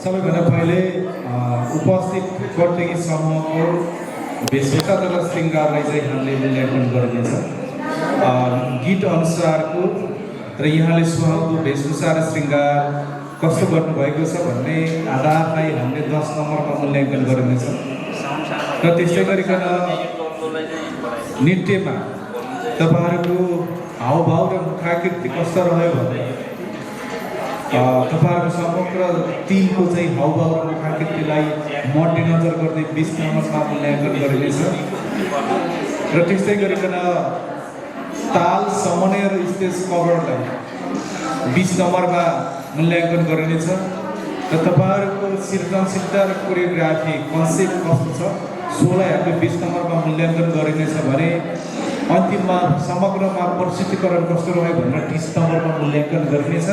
सबैभन्दा पहिले उपस्थित प्रतियोगी समूहको वेशभूषा तथा श्रृङ्गारलाई चाहिँ हामीले मूल्याङ्कन गरिनेछ। गीत अनुसारको र यहाँले सुहाउँदो वेशभूषा र श्रृङ्गार कस्तो गर्नुभएको छ भन्ने आधारलाई हामीले 10 नम्बरमा मूल्याङ्कन गरिनेछ। र त्यस्तै गरिकन नृत्यमा तपाईँहरूको हावभाव र मुखाकृति कस्तो रह्यो भने तपाईँहरूको समग्र टिमको चाहिँ हावभाव र मुखाकृतिलाई मध्यनजर गर्दै 20 नम्बरमा मूल्याङ्कन गरिनेछ। र त्यस्तै गरिकन ताल समन्वय र स्टेज कभरलाई 20 नम्बरमा मूल्याङ्कन गरिनेछ। र तपाईँहरूको सृजनशीलता र कोरियोग्राफी कन्सेप्ट कस्तो छ सोलाई हामीले 20 नम्बरमा मूल्याङ्कन गरिनेछ भने अन्तिममा समग्रमा प्रस्तुतिकरण कस्तो रह्यो भनेर 30 नम्बरमा मूल्याङ्कन गरिनेछ।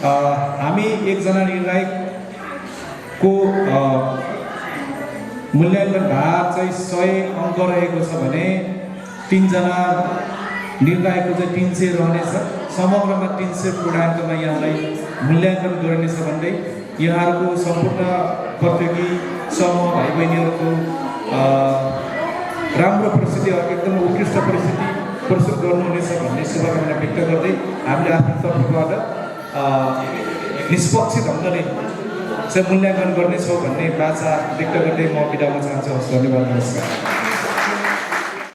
हामी एकजना निर्णायकको मूल्याङ्कन भार चाहिँ 100 अङ्क रहेको छ भने 3 जना निर्णायकको चाहिँ 300 रहनेछ। समग्रमा 300 पूर्णाङ्कमा यहाँलाई मूल्याङ्कन गरिनेछ भन्दै यहाँहरूको सम्पूर्ण प्रतियोगी समूह भाइ बहिनीहरूको राम्रो परिस्थिति एकदम उत्कृष्ट परिस्थिति प्रस्तुत गर्नुहुनेछ भन्ने शुभकामना व्यक्त गर्दै हामीले आफ्नो तर्फबाट निष्पक्ष ढङ्गले चाहिँ मूल्याङ्कन गर्नेछौँ भन्ने बाचा व्यक्त गर्दै म बिदा हुन चाहन्छु। धन्यवाद, नमस्कार।